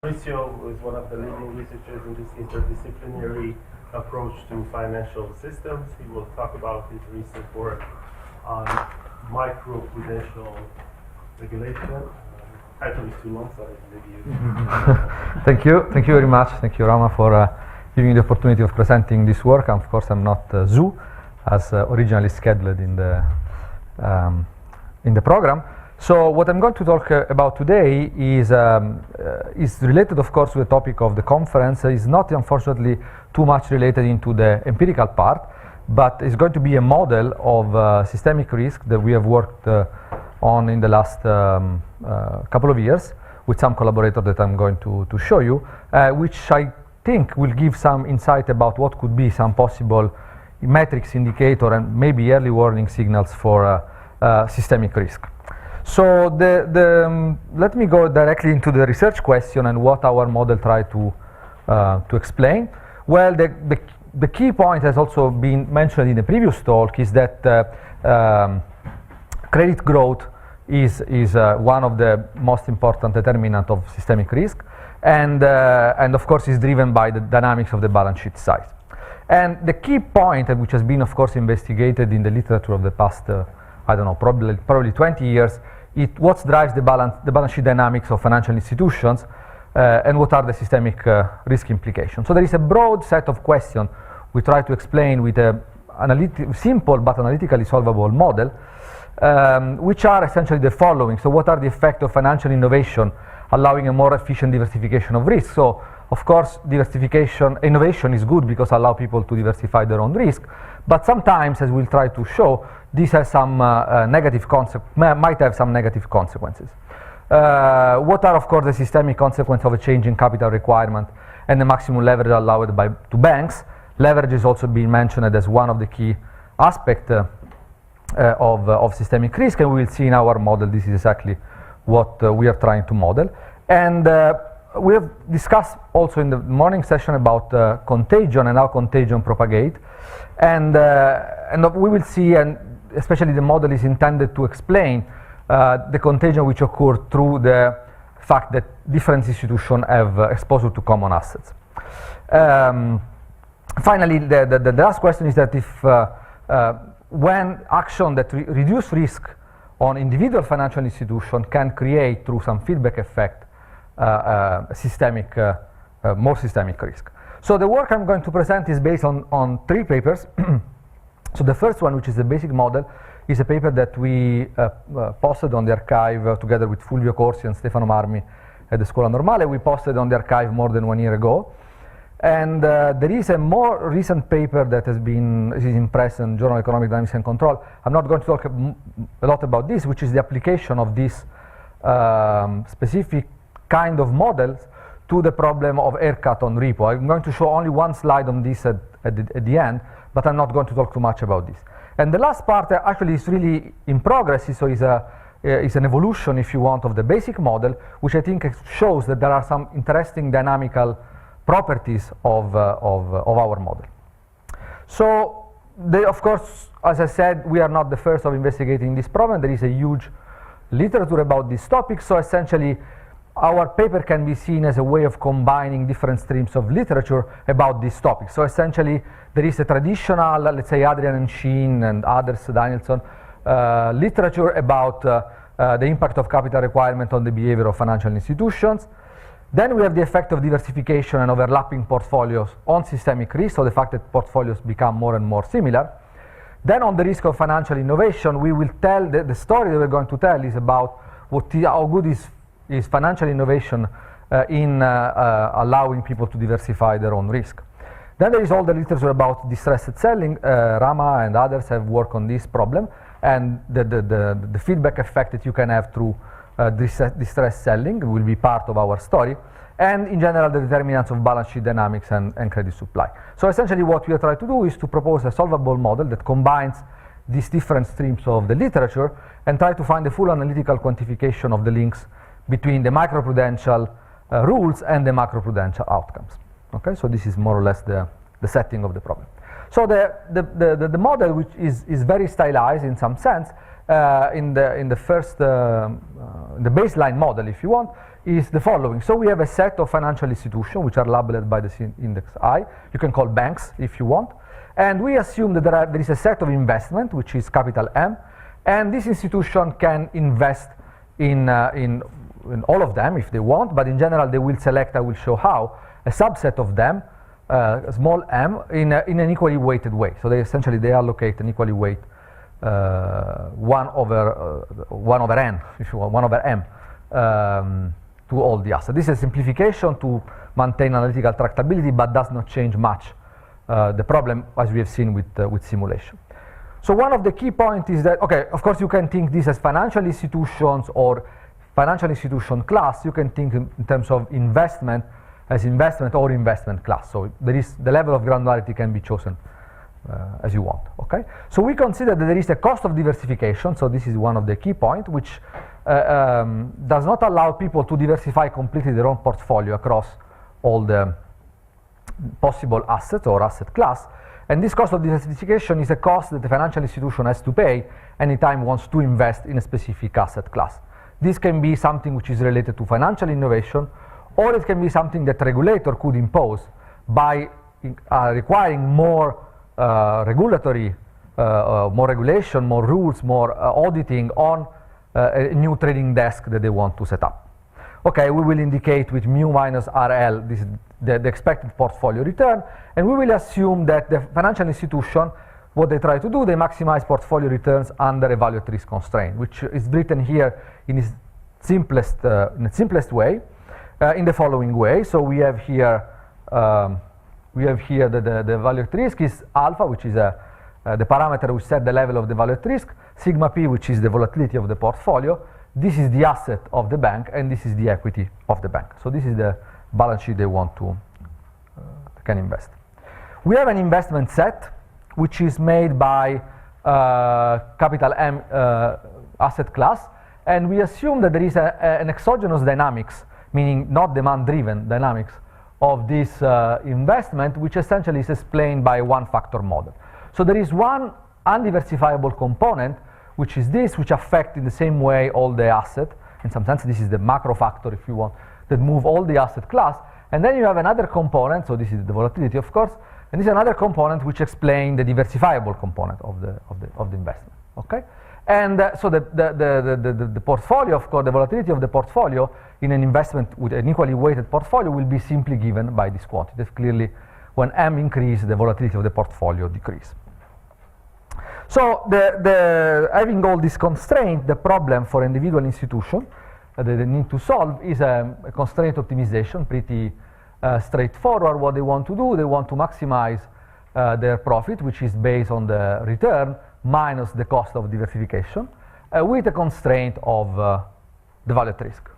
Fabrizio is one of the leading researchers in this interdisciplinary approach to financial systems. He will talk about his recent work on microprudential regulation. Title is too long, so I leave you. Thank you very much. Thank you, Rama, for giving me the opportunity of presenting this work. And of course, I'm not Zoo, as originally scheduled in the program. So what I'm going to talk about today is related, of course, to the topic of the conference. It's not, unfortunately, too much related into the empirical part, but it's going to be a model of systemic risk that we have worked on in the last couple of years with some collaborators that I'm going to show you, which I think will give some insight about what could be some possible metrics indicator and maybe early warning signals for systemic risk. So let me go directly into the research question and what our model tried to explain. Well, the key point has also been mentioned in the previous talk is that credit growth is one of the most important determinant of systemic risk, and of course is driven by the dynamics of the balance sheet size. And the key point, which has been of course investigated in the literature of the past I don't know, probably 20 years, what drives the balance sheet dynamics of financial institutions and what are the systemic risk implications. So there is a broad set of questions we try to explain with a simple but analytically solvable model, which are essentially the following. So what are the effects of financial innovation allowing a more efficient diversification of risk? So of course, innovation is good because allow people to diversify their own risk, but sometimes, as we'll try to show, this has some might have some negative consequences. What are, of course, the systemic consequences of a change in capital requirement and the maximum leverage allowed to banks? Leverage is also being mentioned as one of the key aspects of systemic risk, and we will see in our model this is exactly what we are trying to model. And we have discussed also in the morning session about contagion and how contagion propagate, and we will see, and especially the model is intended to explain the contagion which occurred through the fact that different institutions have exposure to common assets. Finally, the last question is that if when action that reduce risk on individual financial institution can create through some feedback effect more systemic risk. So the work I'm going to present is based on 3 papers. So the first one, which is the basic model, is a paper that we posted on the archive together with Fulvio Corsi and Stefano Marmi at the Scuola Normale. We posted on the archive more than 1 year ago. And there is a more recent paper that is in press in Journal of Economic Dynamics and Control. I'm not going to talk a lot about this, which is the application of this specific kind of models to the problem of haircut on repo. I'm going to show only one slide on this at the end, but I'm not going to talk too much about this. And the last part actually is really in progress, so is an evolution, if you want, of the basic model, which I think shows that there are some interesting dynamical properties of our model. So, of course, as I said, we are not the first of investigating this problem. There is a huge literature about this topic, so essentially our paper can be seen as a way of combining different streams of literature about this topic. So essentially, there is a traditional, let's say, Adrian and Sheen and others, Danielson, literature about the impact of capital requirement on the behavior of financial institutions. Then we have the effect of diversification and overlapping portfolios on systemic risk, so the fact that portfolios become more and more similar. Then on the risk of financial innovation, we will tell, the story that we're going to tell is about how good is financial innovation in allowing people to diversify their own risk. Then there is all the literature about distressed selling. Rama and others have worked on this problem, and the feedback effect that you can have through distressed selling will be part of our story, and in general the determinants of balance sheet dynamics and credit supply. So essentially what we are trying to do is to propose a solvable model that combines these different streams of the literature and try to find a full analytical quantification of the links between the microprudential rules and the macroprudential outcomes. Okay, so this is more or less the setting of the problem. So the model, which is very stylized in some sense, in the the baseline model, if you want, is the following. So we have a set of financial institutions which are labeled by the index I. You can call banks if you want. And we assume that there is a set of investment, which is capital M, and this institution can invest in all of them if they want, but in general they will select, I will show how, a subset of them, small m, in an equally weighted way. So they essentially allocate an equally weight 1 over n, if you want, 1 over m, to all the assets. This is a simplification to maintain analytical tractability, but does not change much the problem, as we have seen with simulation. So one of the key points is that, okay, of course you can think this as financial institutions or financial institution class. You can think in terms of investment as investment or investment class. So there is the level of granularity can be chosen as you want, okay? So we consider that there is a cost of diversification, so this is one of the key points, which does not allow people to diversify completely their own portfolio across all the possible assets or asset class. And this cost of diversification is a cost that the financial institution has to pay anytime it wants to invest in a specific asset class. This can be something which is related to financial innovation, or it can be something that regulator could impose by requiring more regulatory, more regulation, more rules, more auditing on a new trading desk that they want to set up. Okay, we will indicate with mu minus RL, this is the expected portfolio return, and we will assume that the financial institution, what they try to do, they maximize portfolio returns under a value at risk constraint, which is written here in its simplest way, in the following way. So we have here the value at risk is alpha, which is the parameter which set the level of the value at risk, sigma p, which is the volatility of the portfolio. This is the asset of the bank, and this is the equity of the bank. So this is the balance sheet they want to can invest. We have an investment set which is made by capital M asset class, and we assume that there is an exogenous dynamics, meaning not demand-driven dynamics of this investment, which essentially is explained by one factor model. So there is one undiversifiable component, which is this, which affects in the same way all the asset. In some sense, this is the macro factor, if you want, that move all the asset class. And then you have another component, so this is the volatility, of course, and this is another component which explains the diversifiable component of the investment. Okay, and so the portfolio, of course, the volatility of the portfolio in an investment with an equally weighted portfolio will be simply given by this quantity. Clearly, when M increases, the volatility of the portfolio decreases. So having all these constraints, the problem for individual institution that they need to solve is a constraint optimization, pretty straightforward. What they want to do, they want to maximize their profit, which is based on the return minus the cost of diversification, with a constraint of the value at risk.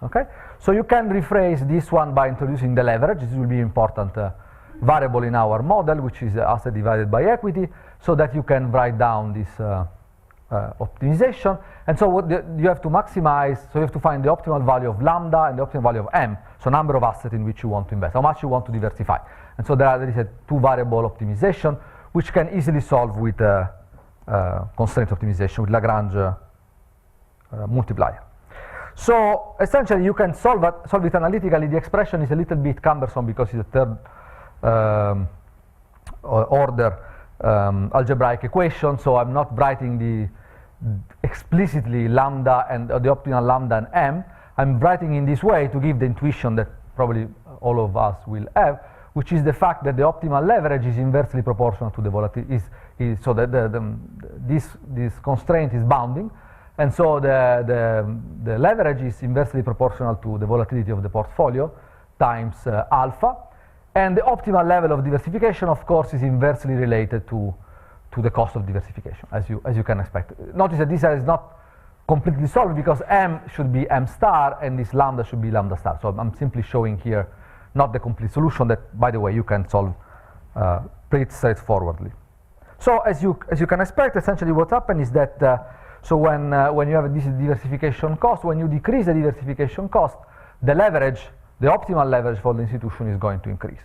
Okay, so you can rephrase this one by introducing the leverage. This will be important variable in our model, which is asset divided by equity, so that you can write down this optimization. And so what you have to maximize, so you have to find the optimal value of lambda and the optimal value of M, so number of assets in which you want to invest, how much you want to diversify. And so there is a two variable optimization, which can easily solve with constraint optimization, with Lagrange multiplier. So essentially you can solve it analytically. The expression is a little bit cumbersome because it's a third order algebraic equation, so I'm not writing the explicitly lambda and the optimal lambda and M. I'm writing in this way to give the intuition that probably all of us will have, which is the fact that the optimal leverage is inversely proportional to the volatility. So that this constraint is bounding, and so the leverage is inversely proportional to the volatility of the portfolio times alpha. And the optimal level of diversification, of course, is inversely related to the cost of diversification, as you can expect. Notice that this is not completely solved because M should be M star and this lambda should be lambda star. So I'm simply showing here not the complete solution that, by the way, you can solve pretty straightforwardly. So as you can expect, essentially what happens is that so when you have this diversification cost, when you decrease the diversification cost, the leverage, the optimal leverage for the institution is going to increase.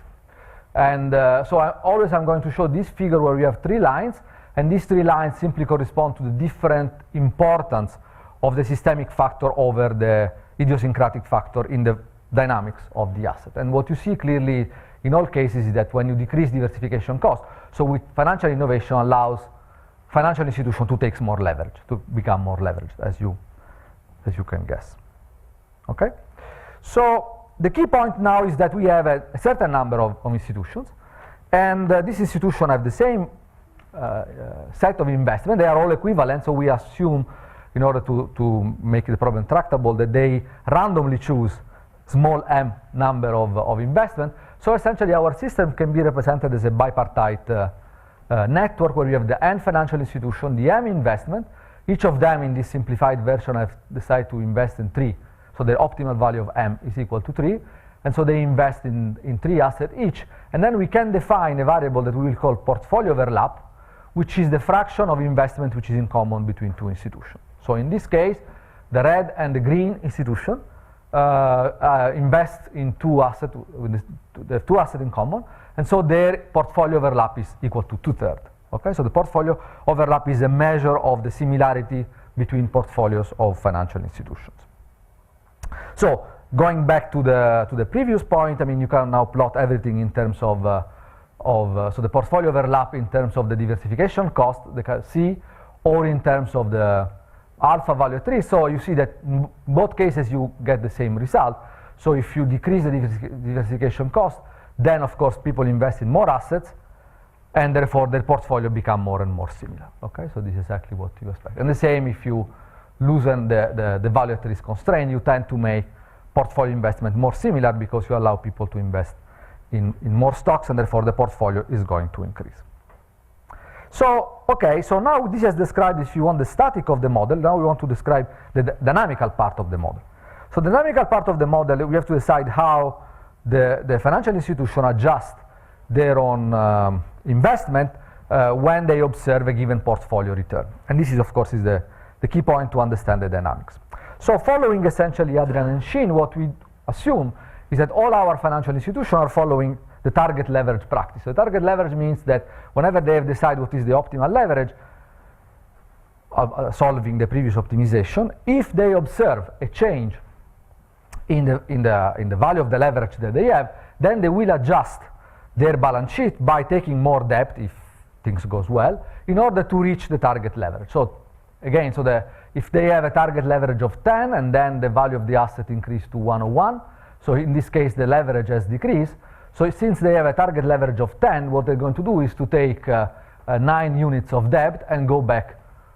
And so I'm going to show this figure where we have three lines, and these three lines simply correspond to the different importance of the systemic factor over the idiosyncratic factor in the dynamics of the asset. And what you see clearly in all cases is that when you decrease diversification cost, so with financial innovation allows financial institution to take more leverage, to become more leveraged, as you can guess. Okay? So the key point now is that we have a certain number of institutions, and these institutions have the same set of investment. They are all equivalent, so we assume, in order to make the problem tractable, that they randomly choose small m number of investment. So essentially our system can be represented as a bipartite network where we have the n financial institution, the m investment. Each of them in this simplified version have decided to invest in 3. So the optimal value of m is equal to 3. And so they invest in 3 assets each. And then we can define a variable that we will call portfolio overlap, which is the fraction of investment which is in common between 2 institutions. So in this case, the red and the green institution invest in 2 assets, with the 2 assets in common, and so their portfolio overlap is equal to 2/3. Okay, so the portfolio overlap is a measure of the similarity between portfolios of financial institutions. So going back to the previous point, I mean, you can now plot everything in terms of so the portfolio overlap in terms of the diversification cost, the C, or in terms of the alpha value 3. So you see that in both cases you get the same result. So if you decrease the diversification cost, then of course people invest in more assets, and therefore their portfolio become more and more similar. Okay, so this is exactly what you expect. And the same if you loosen the value at risk constraint, you tend to make portfolio investment more similar because you allow people to invest in more stocks, and therefore the portfolio is going to increase. So, okay, so now this is described, if you want, the static of the model. Now we want to describe the dynamical part of the model. So the dynamical part of the model, we have to decide how the financial institution adjust their own investment when they observe a given portfolio return. And this is, of course, is the key point to understand the dynamics. So following essentially Adrian and Shin, what we assume is that all our financial institutions are following the target leverage practice. So target leverage means that whenever they have decided what is the optimal leverage of solving the previous optimization, if they observe a change in the value of the leverage that they have, then they will adjust their balance sheet by taking more debt if things goes well in order to reach the target leverage. So again, if they have a target leverage of 10 and then the value of the asset increased to 101, so in this case the leverage has decreased. So since they have a target leverage of 10, what they're going to do is to take 9 units of debt and go back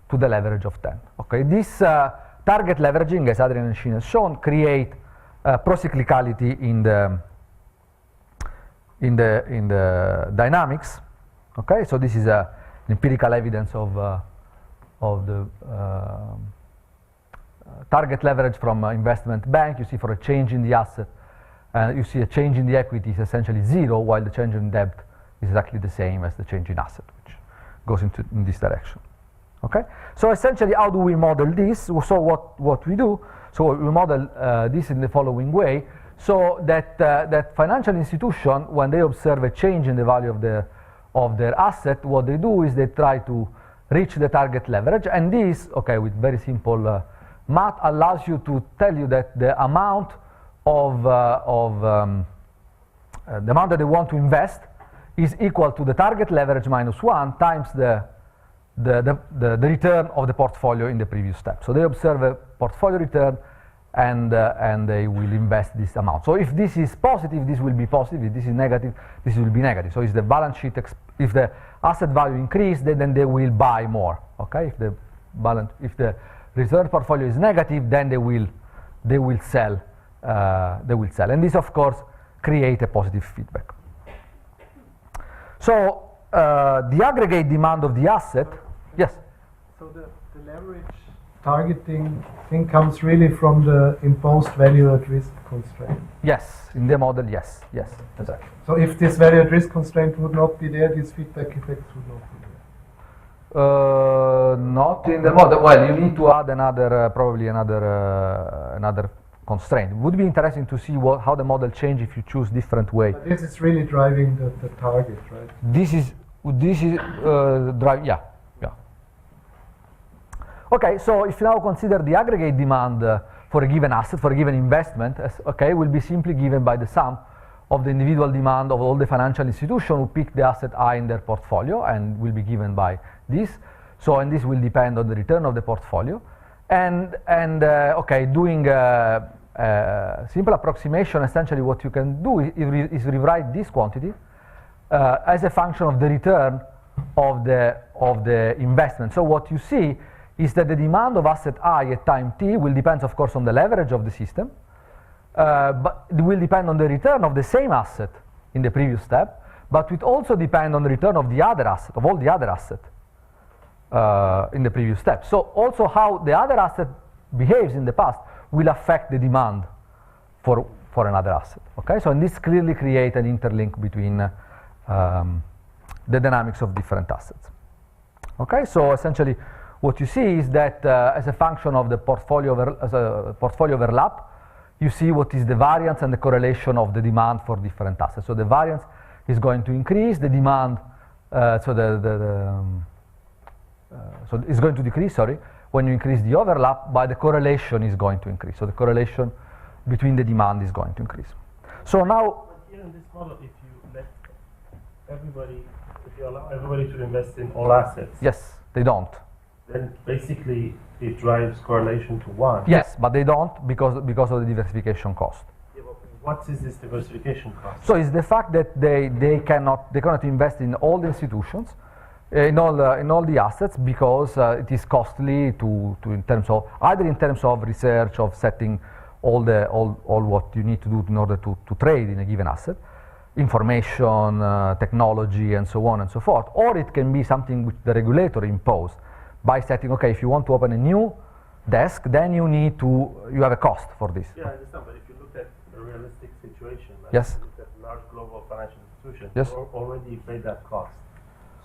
to the leverage of 10. Okay, this target leveraging, as Adrian and Shin has shown, create procyclicality in the dynamics. Okay, so this is empirical evidence of the target leverage from investment bank. You see for a change in the asset, you see a change in the equity is essentially 0, while the change in debt is exactly the same as the change in asset, which goes in this direction. Okay, so essentially, how do we model this? So what we do? So we model this in the following way: so that financial institution, when they observe a change in the value of their asset, what they do is they try to reach the target leverage, and this, okay, with very simple math, allows you to tell you that the amount the amount that they want to invest is equal to the target leverage minus 1 times the return of the portfolio in the previous step. So they observe a portfolio return, and they will invest this amount. So if this is positive, this will be positive. If this is negative, this will be negative. So if the balance sheet, if the asset value increase, then they will buy more. Okay, if the return portfolio is negative, then they will sell. And this, of course, create a positive feedback. So the aggregate demand of the asset, yes. So the leverage targeting thing comes really from the imposed value at risk constraint. Yes, in the model, yes, exactly. So if this value at risk constraint would not be there, these feedback effects would not be there. Not in the model. Well, you need to add probably another constraint. It would be interesting to see how the model changes if you choose different way. But this is really driving the target, right? This is drive, yeah. Okay, so if you now consider the aggregate demand for a given asset, for a given investment, will be simply given by the sum of the individual demand of all the financial institutions who pick the asset I in their portfolio, and will be given by this. So, and this will depend on the return of the portfolio. And doing a simple approximation, essentially what you can do is rewrite this quantity as a function of the return of the investment. So what you see is that the demand of asset I at time t will depend, of course, on the leverage of the system, but it will depend on the return of the same asset in the previous step, but it also depend on the return of the other asset, of all the other assets in the previous step. So also how the other asset behaves in the past will affect the demand for another asset. Okay, so and this clearly creates an interlink between the dynamics of different assets. Okay, so essentially what you see is that as a function of the portfolio overlap, you see what is the variance and the correlation of the demand for different assets. So the variance is going to increase, the demand, so it's going to decrease, sorry, when you increase the overlap, but the correlation is going to increase. So the correlation between the demand is going to increase. So now, but here in this model, if you let everybody, if you allow everybody to invest in all assets, yes, they don't. then basically it drives correlation to 1. Yes, but they don't because of the diversification cost. Yeah, but what is this diversification cost? So it's the fact that they cannot invest in all the institutions, in all the assets, because it is costly to in terms of either in terms of research, of setting all what you need to do in order to trade in a given asset, information, technology, and so on and so forth, or it can be something which the regulator imposed by setting, okay, if you want to open a new desk, then you have a cost for this. Yeah, I understand, but if you look at a realistic situation, like yes, you look at large global financial institutions, yes, they already pay that cost.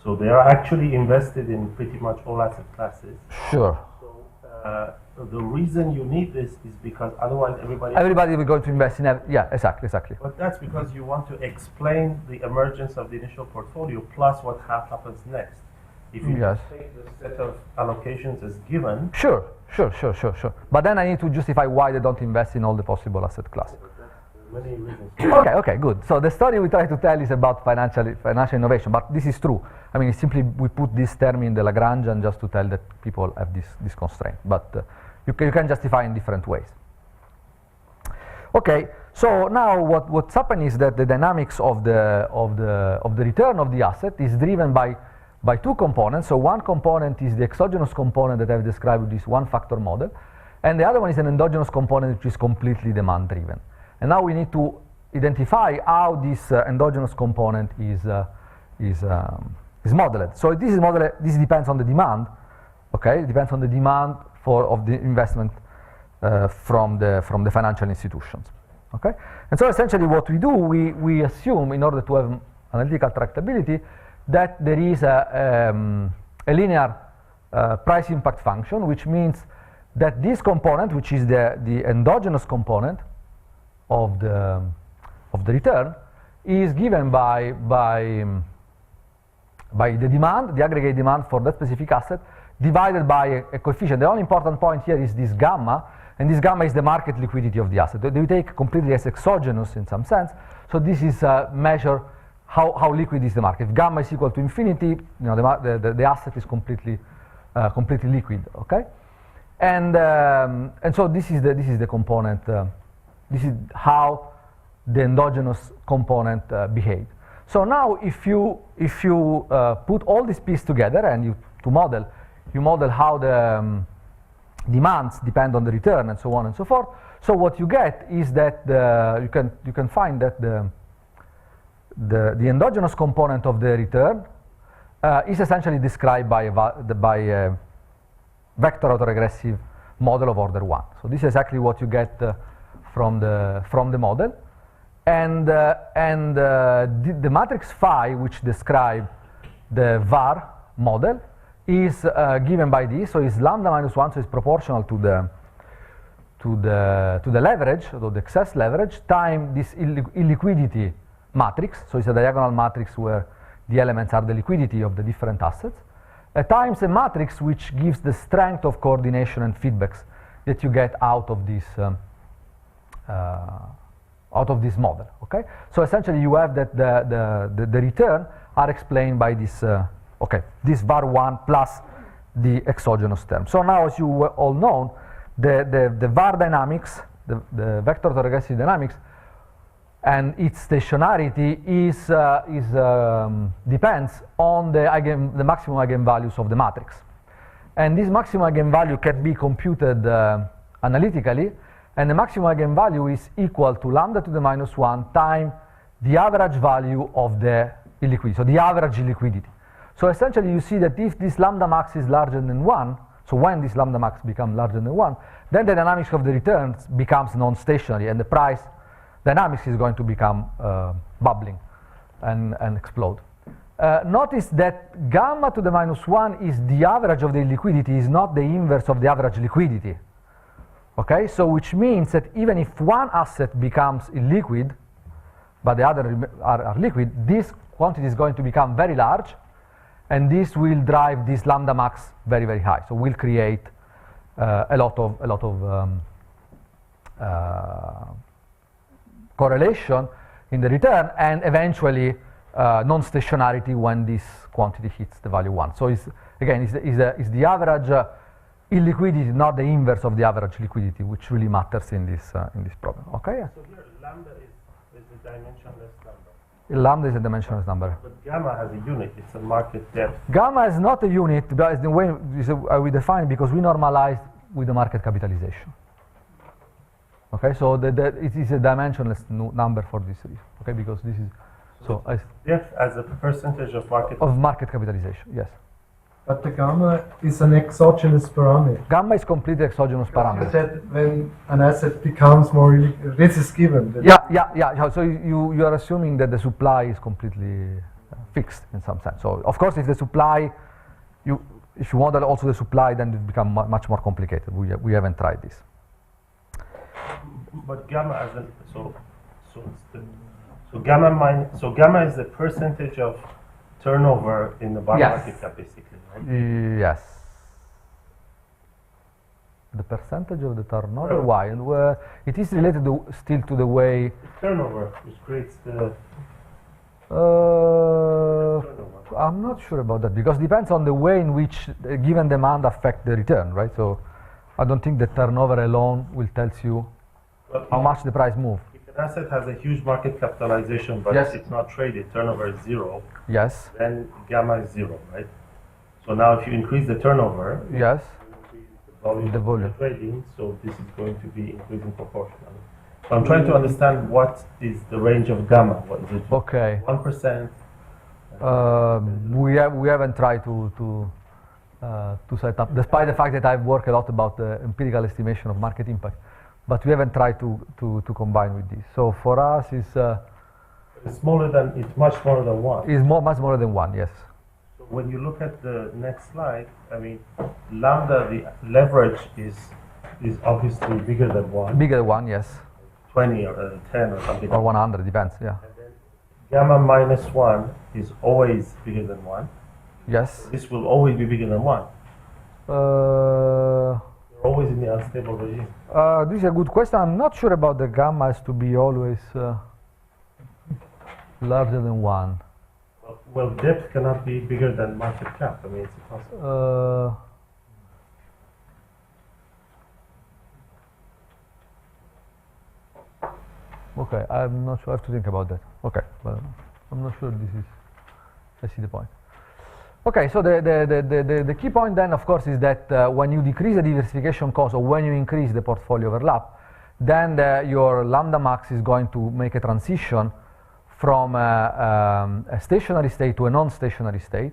So they are actually invested in pretty much all asset classes. Sure. So the reason you need this is because otherwise everybody will go to invest in yeah, exactly. But that's because you want to explain the emergence of the initial portfolio plus what happens next. If you yes, take the set of allocations as given. Sure. But then I need to justify why they don't invest in all the possible asset classes. Many reasons. Okay, good. So the story we try to tell is about financial innovation, but this is true. I mean, simply we put this term in the Lagrangian just to tell that people have this constraint, but you can justify in different ways. Okay, so now what's happened is that the dynamics of the return of the asset is driven by two components. So one component is the exogenous component that I've described with this one-factor model, and the other one is an endogenous component which is completely demand-driven. And now we need to identify how this endogenous component is modeled. So this is modeled. This depends on the demand. Okay, it depends on the demand of the investment from the financial institutions. Okay, and so essentially what we do, we assume in order to have analytical tractability that there is a linear price impact function, which means that this component, which is the endogenous component of the return, is given by the demand, the aggregate demand for that specific asset, divided by a coefficient. The only important point here is this gamma, and this gamma is the market liquidity of the asset. They take completely as exogenous in some sense. So this is measure how liquid is the market. If gamma is equal to infinity, the asset is completely liquid. Okay, and so this is the component. This is how the endogenous component behaves. So now, if you put all these pieces together and you model how the demands depend on the return and so on and so forth. So what you get is that you can find that the endogenous component of the return is essentially described by a vector autoregressive model of order 1. So this is exactly what you get from the model, and the matrix phi, which describe the VAR model, is given by this. So it's lambda minus 1, so it's proportional to the leverage, so the excess leverage, time this illiquidity matrix. So it's a diagonal matrix where the elements are the liquidity of the different assets, times a matrix which gives the strength of coordination and feedbacks that you get out of this model. Okay, so essentially you have that the return are explained by this this var1 plus the exogenous term. So now, as you all know, the var dynamics, the vector autoregressive dynamics, and its stationarity depends on the maximum eigenvalues of the matrix. And this maximum eigenvalue can be computed analytically, and the maximum eigenvalue is equal to lambda to the minus 1 times the average value of the illiquidity, so the average illiquidity. So essentially you see that if this lambda max is larger than 1, so when this lambda max becomes larger than 1, then the dynamics of the returns becomes non-stationary, and the price dynamics is going to become bubbling and explode. Notice that gamma to the minus 1 is the average of the illiquidity, is not the inverse of the average liquidity. Okay, so which means that even if one asset becomes illiquid, but the other are liquid, this quantity is going to become very large, and this will drive this lambda max very, very high. So we'll create a lot of correlation in the return, and eventually non-stationarity when this quantity hits the value 1. So it's the average illiquidity, not the inverse of the average liquidity, which really matters in this problem. Okay. So here, lambda is a dimensionless number. Lambda is a dimensionless number. But gamma has a unit. It's a market depth. Gamma is not a unit, but it's the way we define it, because we normalize with the market capitalization. Okay, so it is a dimensionless number for this reason. Okay, because this is depth as a percentage of market capitalization. Yes. But the gamma is an exogenous parameter. Gamma is completely exogenous parameter. You said when an asset becomes more, this is given. Yeah. So you are assuming that the supply is completely fixed in some sense. So of course, if the supply, if you model also the supply, then it becomes much more complicated. We haven't tried this. But gamma as a gamma is the percentage of turnover in the bar market cap, basically, right? Yes. The percentage of the turnover. Why? And it is related still to the way turnover, which creates the. I'm not sure about that, because it depends on the way in which the given demand affect the return, right? So I don't think the turnover alone will tell you how much the price move. If an asset has a huge market capitalization, but it's not traded, turnover is 0. Yes. Then gamma is 0, right? So now if you increase the turnover, yes, you increase the volume of trading, so this is going to be increasing proportionally. So I'm trying to understand what is the range of gamma. What is it? Okay. 1%. We haven't tried to set up, despite the fact that I've worked a lot about the empirical estimation of market impact, but we haven't tried to combine with this. So for us, it's much smaller than 1. It's much smaller than 1. Yes. So when you look at the next slide, I mean, lambda, the leverage is obviously bigger than 1. Bigger than 1, yes. 20 or 10 or something. Or 100, depends. Yeah. And then gamma minus 1 is always bigger than 1. Yes. This will always be bigger than 1. You're always in the unstable regime. This is a good question. I'm not sure about the gamma has to be always larger than 1. Well, depth cannot be bigger than market cap. I mean, it's impossible. Okay, I'm not sure. I have to think about that. Okay, but I'm not sure this is. I see the point. Okay, so the key point then, of course, is that when you decrease the diversification cost, or when you increase the portfolio overlap, then your lambda max is going to make a transition from a stationary state to a non-stationary state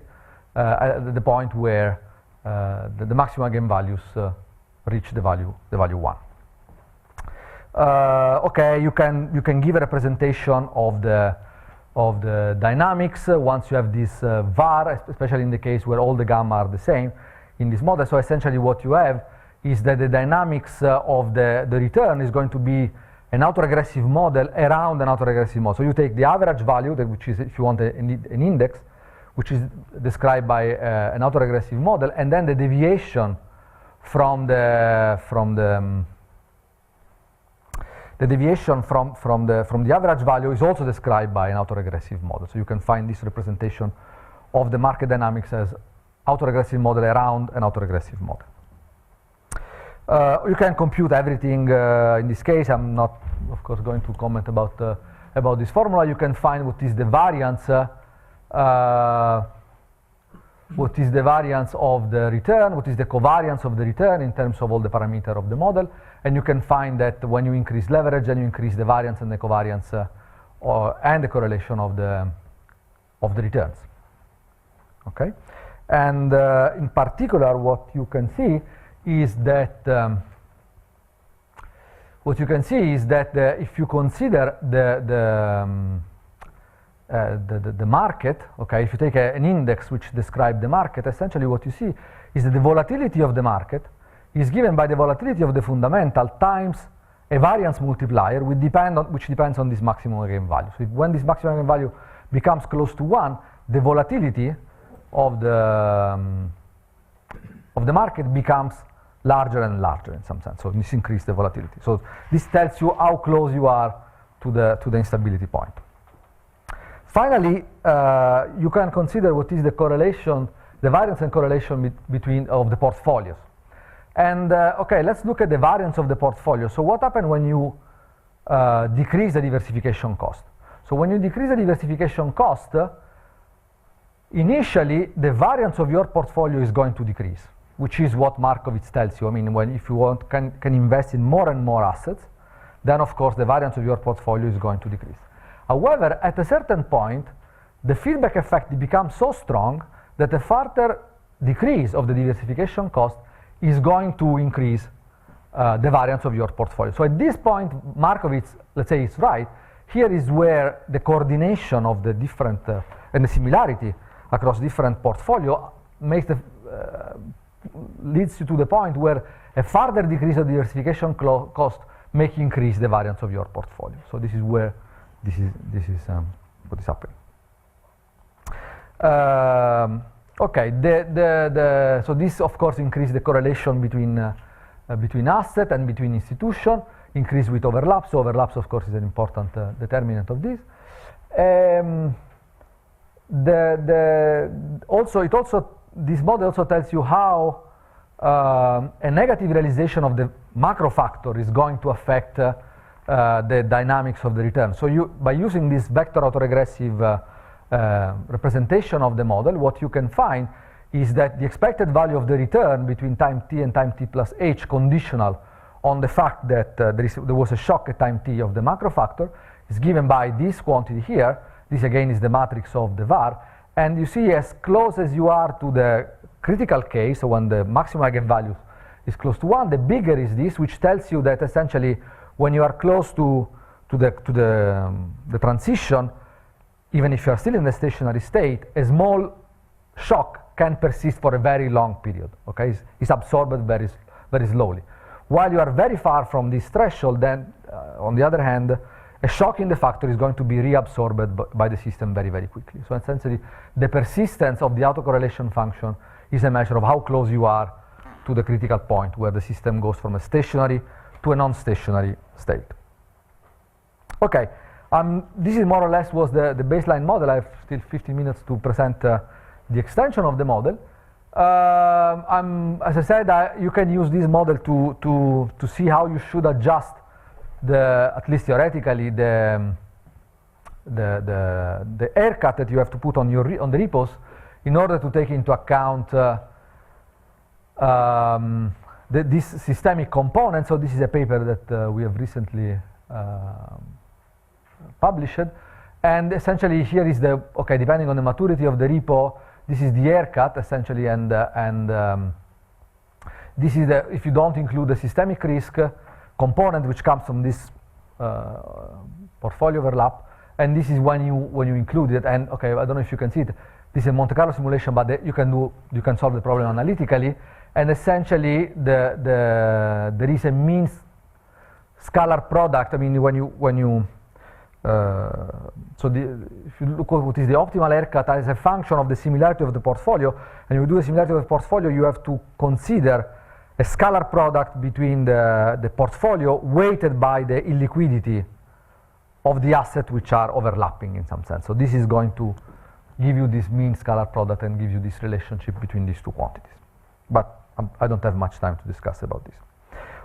at the point where the maximum eigenvalues reach the value 1. Okay, you can give a representation of the dynamics once you have this var, especially in the case where all the gamma are the same in this model. So essentially what you have is that the dynamics of the return is going to be an autoregressive model around an autoregressive model. So you take the average value, which is, if you want, an index, which is described by an autoregressive model, and then the deviation from the deviation from the average value is also described by an autoregressive model. So you can find this representation of the market dynamics as autoregressive model around an autoregressive model. You can compute everything in this case. I'm not, of course, going to comment about this formula. You can find what is the variance of the return, what is the covariance of the return in terms of all the parameters of the model, and you can find that when you increase leverage, then you increase the variance and the covariance and the correlation of the returns. Okay, and in particular, what you can see is that if you consider the market, okay, if you take an index which describes the market, essentially what you see is that the volatility of the market is given by the volatility of the fundamental times a variance multiplier which depends on this maximum eigenvalue. So when this maximum eigenvalue becomes close to 1, the volatility of the market becomes larger and larger in some sense. So this increases the volatility. So this tells you how close you are to the instability point. Finally, you can consider what is the correlation, the variance and correlation between the portfolios. And okay, let's look at the variance of the portfolio. So what happens when you decrease the diversification cost? So when you decrease the diversification cost, initially the variance of your portfolio is going to decrease, which is what Markowitz tells you. I mean, if you can invest in more and more assets, then of course the variance of your portfolio is going to decrease. However, at a certain point, the feedback effect becomes so strong that a further decrease of the diversification cost is going to increase the variance of your portfolio. So at this point, Markowitz, let's say, is right. Here is where the coordination of the different and the similarity across different portfolio makes leads you to the point where a further decrease of diversification cost may increase the variance of your portfolio. So this is where this is what is happening. Okay, so this of course increases the correlation between asset and between institution, increase with overlaps. So overlaps of course is an important determinant of this. This model also tells you how a negative realization of the macro factor is going to affect the dynamics of the return. So by using this vector autoregressive representation of the model, what you can find is that the expected value of the return between time t and time t plus h, conditional on the fact that there was a shock at time t of the macro factor, is given by this quantity here. This again is the matrix of the var, and you see as close as you are to the critical case, so when the maximum eigenvalue is close to 1, the bigger is this, which tells you that essentially when you are close to the transition, even if you are still in the stationary state, a small shock can persist for a very long period. Okay, it's absorbed very, very slowly. While you are very far from this threshold, then on the other hand, a shock in the factor is going to be reabsorbed by the system very, very quickly. So essentially, the persistence of the autocorrelation function is a measure of how close you are to the critical point where the system goes from a stationary to a non-stationary state. Okay, this is more or less was the baseline model. I have still 15 minutes to present the extension of the model. As I said, you can use this model to see how you should adjust at least theoretically, the haircut that you have to put on the repos in order to take into account this systemic component. So this is a paper that we have recently published, and essentially here is depending on the maturity of the repo, this is the haircut essentially, and this is if you don't include the systemic risk component which comes from this portfolio overlap, and this is when you include it. And okay, I don't know if you can see it. This is a Monte Carlo simulation, but you can solve the problem analytically. And essentially, there is a mean scalar product. I mean, when you if you look at what is the optimal haircut as a function of the similarity of the portfolio, and you do the similarity of the portfolio, you have to consider a scalar product between the portfolio weighted by the illiquidity of the asset which are overlapping in some sense. So this is going to give you this mean scalar product and give you this relationship between these two quantities. But I don't have much time to discuss about this.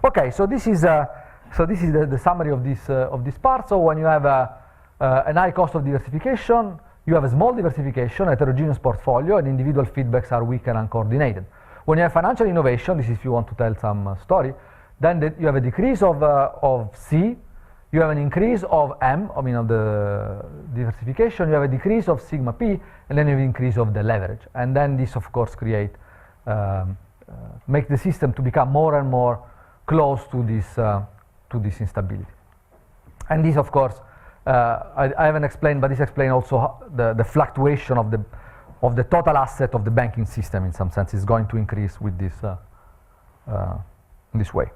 Okay, so this is the summary of this part. So when you have an high cost of diversification, you have a small diversification, heterogeneous portfolio, and individual feedbacks are weak and uncoordinated. When you have financial innovation, this is if you want to tell some story, then you have a decrease of C, you have an increase of M, I mean of the diversification, you have a decrease of sigma P, and then you have an increase of the leverage. And then this, of course, make the system to become more and more close to this instability. And this, of course, I haven't explained, but this explains also the fluctuation of the total asset of the banking system in some sense is going to increase with this in this way.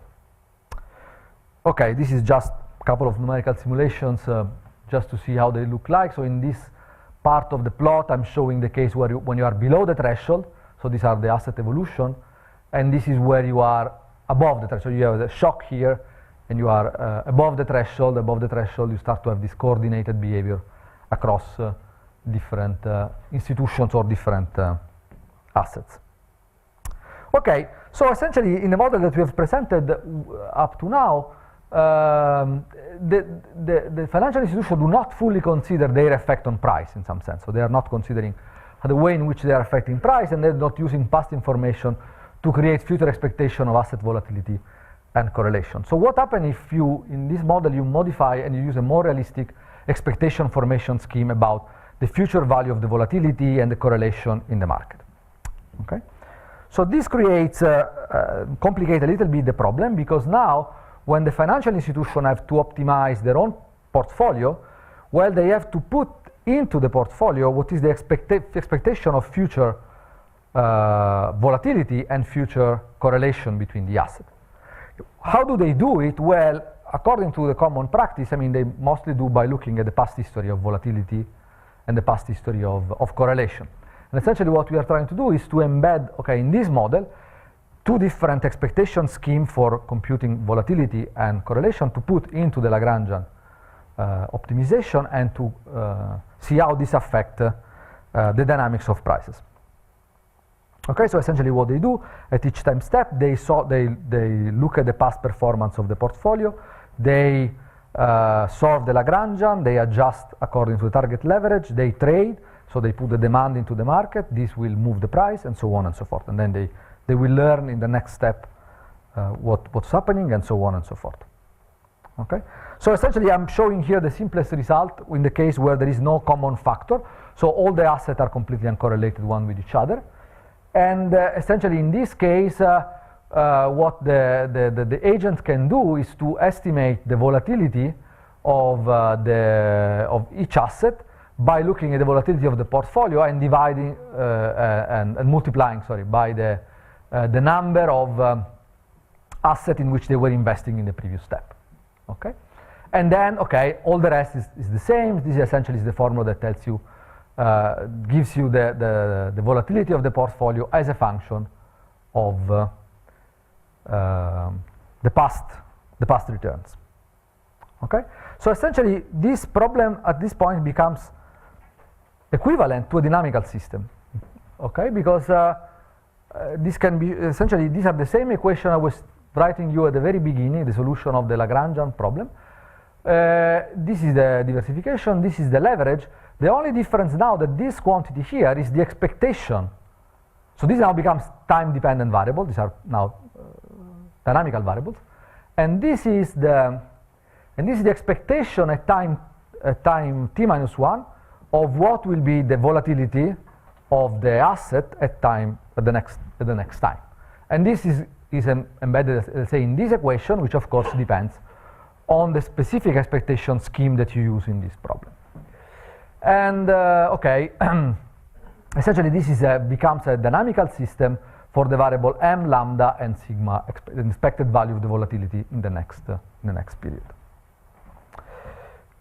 Okay, this is just a couple of numerical simulations just to see how they look like. So in this part of the plot, I'm showing the case where when you are below the threshold. So these are the asset evolution, and this is where you are above the threshold. You have the shock here, and you are above the threshold. Above the threshold, you start to have this coordinated behavior across different institutions or different assets. Okay, so essentially in the model that we have presented up to now, the financial institutions do not fully consider their effect on price in some sense. So they are not considering the way in which they are affecting price, and they're not using past information to create future expectation of asset volatility and correlation. So what happens if you, in this model, you modify and you use a more realistic expectation formation scheme about the future value of the volatility and the correlation in the market? Okay, so this creates, complicate a little bit the problem, because now when the financial institution have to optimize their own portfolio, well, they have to put into the portfolio what is the expectation of future volatility and future correlation between the assets. How do they do it? Well, according to the common practice, I mean, they mostly do by looking at the past history of volatility and the past history of correlation. And essentially what we are trying to do is to embed, okay, in this model, two different expectation schemes for computing volatility and correlation to put into the Lagrangian optimization and to see how this affects the dynamics of prices. Okay, so essentially what they do at each time step, they look at the past performance of the portfolio, they solve the Lagrangian, they adjust according to the target leverage, they trade, so they put the demand into the market, this will move the price, and so on and so forth. And then they will learn in the next step what's happening, and so on and so forth. Okay, so essentially I'm showing here the simplest result in the case where there is no common factor, so all the assets are completely uncorrelated one with each other. And essentially in this case, what the agent can do is to estimate the volatility of each asset by looking at the volatility of the portfolio and dividing and multiplying, by the number of assets in which they were investing in the previous step. Okay, and then all the rest is the same. This essentially is the formula that tells you. Gives you the volatility of the portfolio as a function of the past returns. Okay, so essentially this problem at this point becomes equivalent to a dynamical system. Okay, because this can be essentially these are the same equation I was writing you at the very beginning, the solution of the Lagrangian problem. This is the diversification. This is the leverage. The only difference now that this quantity here is the expectation. So this now becomes time-dependent variable. These are now dynamical variables, and this is the expectation at time t-1 of what will be the volatility of the asset at the next time. And this is embedded, let's say, in this equation, which of course depends on the specific expectation scheme that you use in this problem. And essentially this becomes a dynamical system for the variable m, lambda, and sigma, the expected value of the volatility in the next period.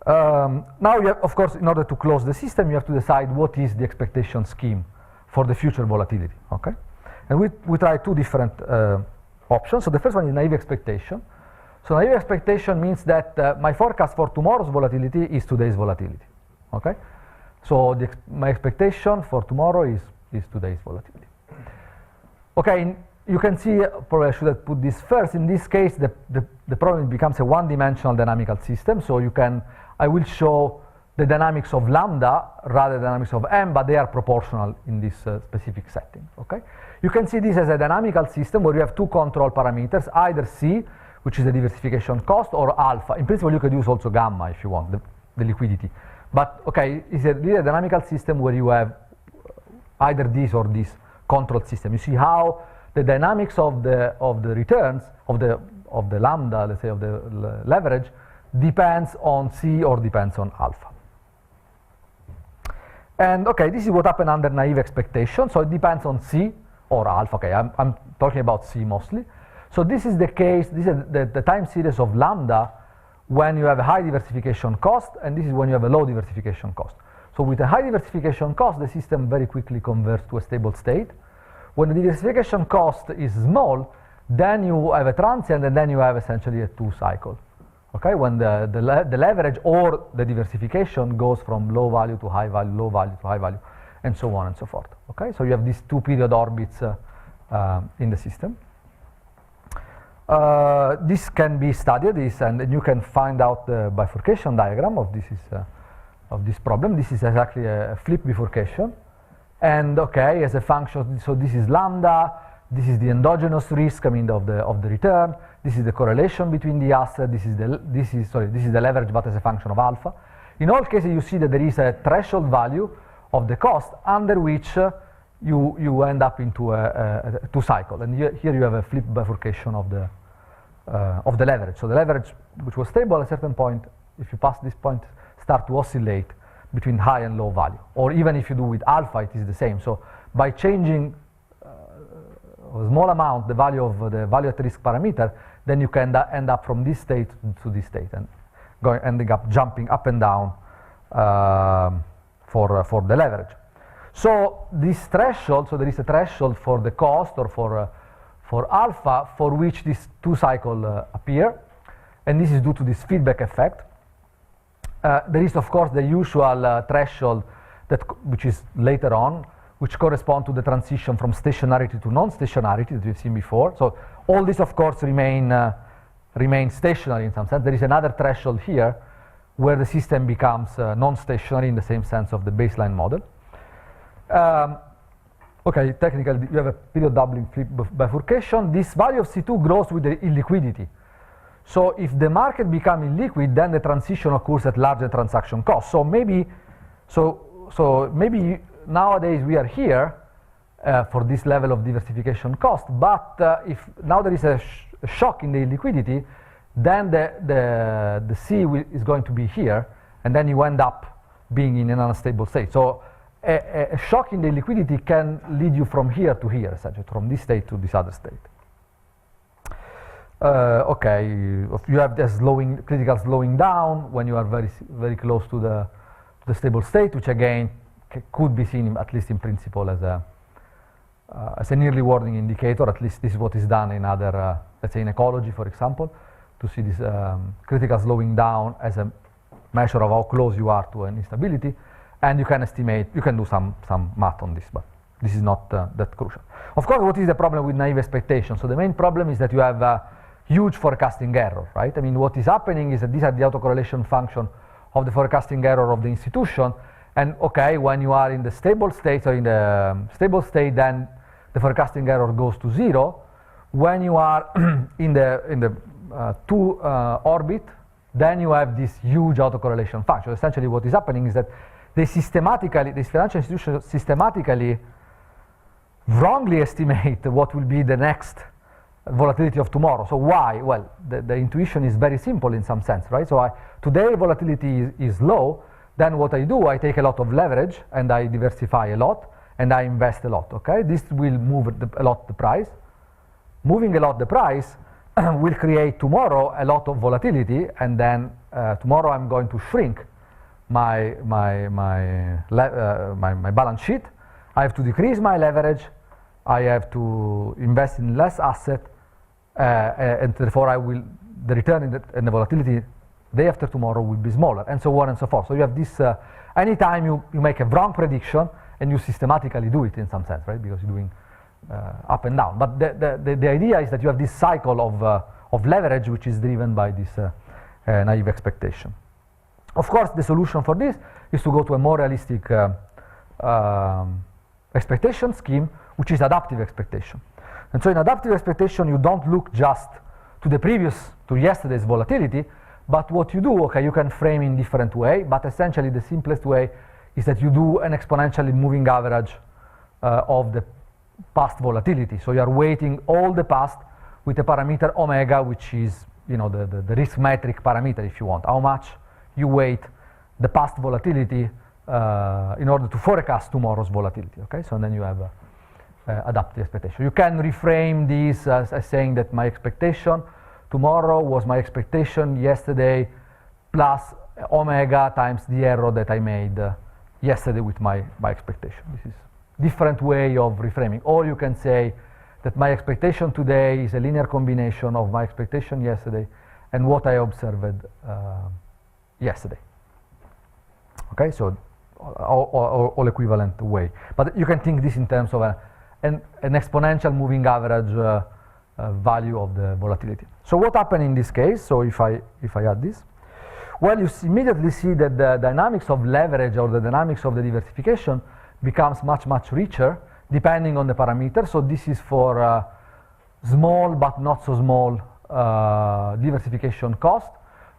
Now, you have, of course, in order to close the system, you have to decide what is the expectation scheme for the future volatility, okay? And we try two different options. So the first one is naive expectation. So naive expectation means that my forecast for tomorrow's volatility is today's volatility, okay? So my expectation for tomorrow is today's volatility. Okay, you can see, probably I should have put this first. In this case, the problem becomes a one-dimensional dynamical system. So I will show the dynamics of lambda rather than dynamics of m, but they are proportional in this specific setting, okay? You can see this as a dynamical system where you have two control parameters, either C, which is the diversification cost, or alpha. In principle, you could use also gamma if you want, the liquidity. But, okay, it's really a dynamical system where you have either this or this control system. You see how the dynamics of the returns, of the lambda, let's say, of the leverage, depends on C or depends on alpha. And okay, this is what happened under naive expectation. So it depends on C or alpha. Okay, I'm talking about C mostly. So this is the case, this is the time series of lambda when you have a high diversification cost, and this is when you have a low diversification cost. So with a high diversification cost, the system very quickly converts to a stable state. When the diversification cost is small, then you have a transient, and then you have essentially a two cycle. Okay, when the leverage or the diversification goes from low value to high value, low value to high value, and so on and so forth. Okay, so you have these two period orbits in the system. This can be studied, and you can find out the bifurcation diagram of this problem. This is exactly a flip bifurcation, and okay, as a function, so this is lambda. This is the endogenous risk, I mean, of the return. This is the correlation between the asset. This is the leverage, but as a function of alpha. In all cases, you see that there is a threshold value of the cost under which you end up into a two cycle. And here you have a flip bifurcation of the leverage. So the leverage, which was stable at a certain point, if you pass this point, start to oscillate between high and low value. Or even if you do with alpha, it is the same. So by changing a small amount the value of the value at risk parameter, then you can end up from this state to this state and ending up jumping up and down for the leverage. So this threshold, so there is a threshold for the cost or for alpha for which these two cycles appear, and this is due to this feedback effect. There is, of course, the usual threshold which is later on, which correspond to the transition from stationarity to non-stationarity that we've seen before. So all this, of course, remain stationary in some sense. There is another threshold here where the system becomes non-stationary in the same sense of the baseline model. Okay, technically, you have a period doubling flip bifurcation. This value of C2 grows with the illiquidity. So if the market becomes illiquid, then the transition occurs at larger transaction cost. So maybe nowadays we are here for this level of diversification cost, but if now there is a shock in the illiquidity, then the C is going to be here, and then you end up being in an unstable state. So a shock in the liquidity can lead you from here to here, essentially, from this state to this other state. Okay, you have the critical slowing down when you are very close to the stable state, which again could be seen, at least in principle, as an early warning indicator. At least this is what is done in other, let's say in ecology, for example, to see this critical slowing down as a measure of how close you are to an instability. And you can estimate, you can do some math on this, but this is not that crucial. Of course, what is the problem with naive expectation? So the main problem is that you have a huge forecasting error, right? I mean, what is happening is that these are the autocorrelation function of the forecasting error of the institution. And okay, when you are in the stable state, so in the stable state, then the forecasting error goes to 0. When you are in the two orbit, then you have this huge autocorrelation function. Essentially, what is happening is that this financial institution systematically wrongly estimate what will be the next volatility of tomorrow. So why? Well, the intuition is very simple in some sense, right? So today volatility is low, then what I do, I take a lot of leverage and I diversify a lot and I invest a lot, okay? This will move a lot the price. Moving a lot the price will create tomorrow a lot of volatility, and then tomorrow I'm going to shrink my balance sheet. I have to decrease my leverage. I have to invest in less asset, and therefore the return and the volatility day after tomorrow will be smaller, and so on and so forth. So you have this. Anytime you make a wrong prediction, and you systematically do it in some sense, right? Because you're doing up and down. But the idea is that you have this cycle of leverage, which is driven by this naive expectation. Of course, the solution for this is to go to a more realistic expectation scheme, which is adaptive expectation. And so in adaptive expectation, you don't look just to yesterday's volatility, but what you do, okay, you can frame in different way, but essentially the simplest way is that you do an exponentially moving average of the past volatility. So you are weighting all the past with a parameter omega, which is the risk metric parameter, if you want, how much you weight the past volatility in order to forecast tomorrow's volatility. Okay, so then you have adaptive expectation. You can reframe this as saying that my expectation tomorrow was my expectation yesterday plus omega times the error that I made yesterday with my expectation. This is different way of reframing. Or you can say that my expectation today is a linear combination of my expectation yesterday and what I observed yesterday. Okay, so all equivalent way. But you can think this in terms of an exponential moving average value of the volatility. So what happened in this case? So if I add this, well, you immediately see that the dynamics of leverage or the dynamics of the diversification becomes much richer depending on the parameter. So this is for small but not so small diversification cost.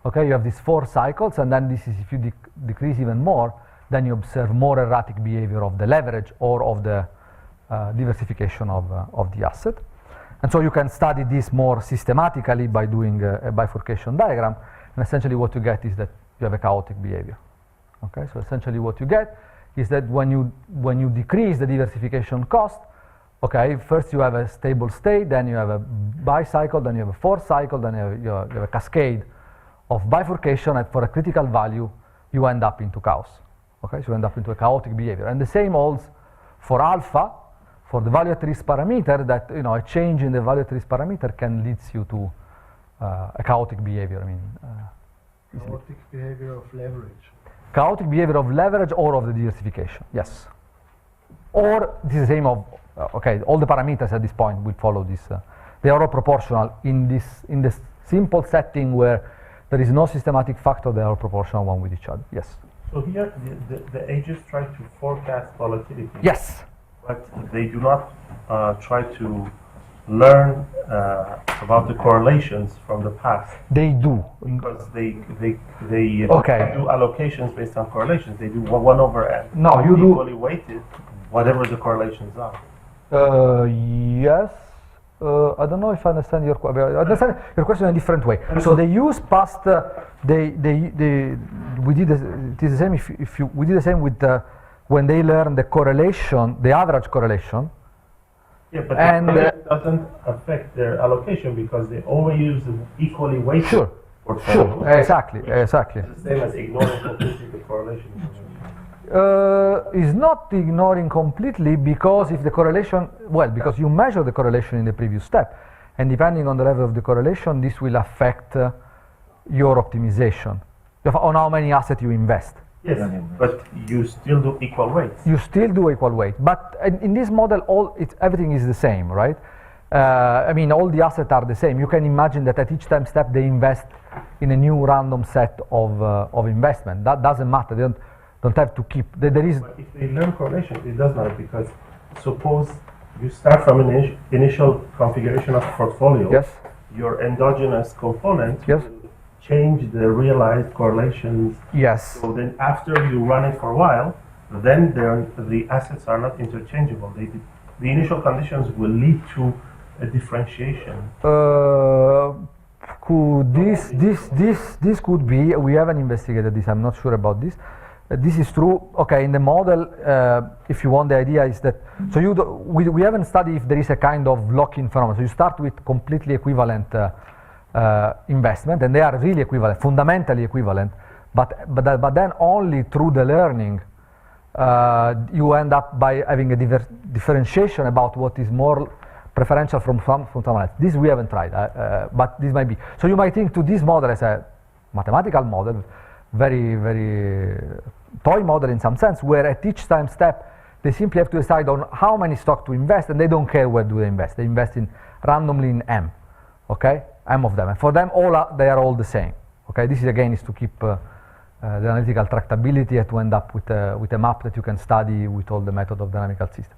Okay, you have these 4 cycles, and then this is if you decrease even more, then you observe more erratic behavior of the leverage or of the diversification of the asset. And so you can study this more systematically by doing a bifurcation diagram, and essentially what you get is that you have a chaotic behavior. Okay, so essentially what you get is that when you decrease the diversification cost, okay, first you have a stable state, then you have a bicycle, then you have a 4th cycle, then you have a cascade of bifurcation, and for a critical value you end up into chaos. Okay, so you end up into a chaotic behavior. And the same holds for alpha, for the value at risk parameter, that a change in the value at risk parameter can lead you to a chaotic behavior. I mean, chaotic behavior of leverage. Chaotic behavior of leverage or of the diversification, yes. Or this is the same of okay, all the parameters at this point will follow this. They are all proportional in this simple setting where there is no systematic factor. They are proportional one with each other. Yes. So here the agents try to forecast volatility. Yes. But they do not try to learn about the correlations from the past. They do. Because they okay. do allocations based on correlations. They do 1 over n. No, you do equally weighted, whatever the correlations are. Yes. I don't know if I understand your question. I understand your question in a different way. So they use past. We did it is the same. We did the same with when they learn the correlation, the average correlation. Yeah, but it doesn't affect their allocation because they always use the equally weighted portfolio. Sure. Exactly. It's the same as ignoring completely the correlation. Is not ignoring completely, because if the correlation, well, because you measure the correlation in the previous step, and depending on the level of the correlation, this will affect your optimization on how many assets you invest. Yes, but you still do equal weights. You still do equal weight, but in this model, everything is the same, right? I mean, all the assets are the same. You can imagine that at each time step they invest in a new random set of investment. That doesn't matter. They don't have to keep. There is. But if they learn correlation, it does matter, because suppose you start from an initial configuration of portfolio. Yes. Your endogenous component. Yes. Will change the realized correlations. Yes. So then after you run it for a while, then the assets are not interchangeable. The initial conditions will lead to a differentiation. Could this could be, we haven't investigated this, I'm not sure about this, this is true. Okay, in the model, if you want, the idea is that so we haven't studied if there is a kind of lock-in phenomenon. So you start with completely equivalent investment, and they are really equivalent, fundamentally equivalent. But then only through the learning, you end up by having a differentiation about what is more preferential from someone else. This we haven't tried, but this might be. So you might think to this model as a mathematical model, very, very toy model in some sense, where at each time step they simply have to decide on how many stock to invest, and they don't care where do they invest. They invest in randomly in M, okay, M of them, and for them they are all the same. Okay, this is again is to keep the analytical tractability and to end up with a map that you can study with all the method of dynamical system.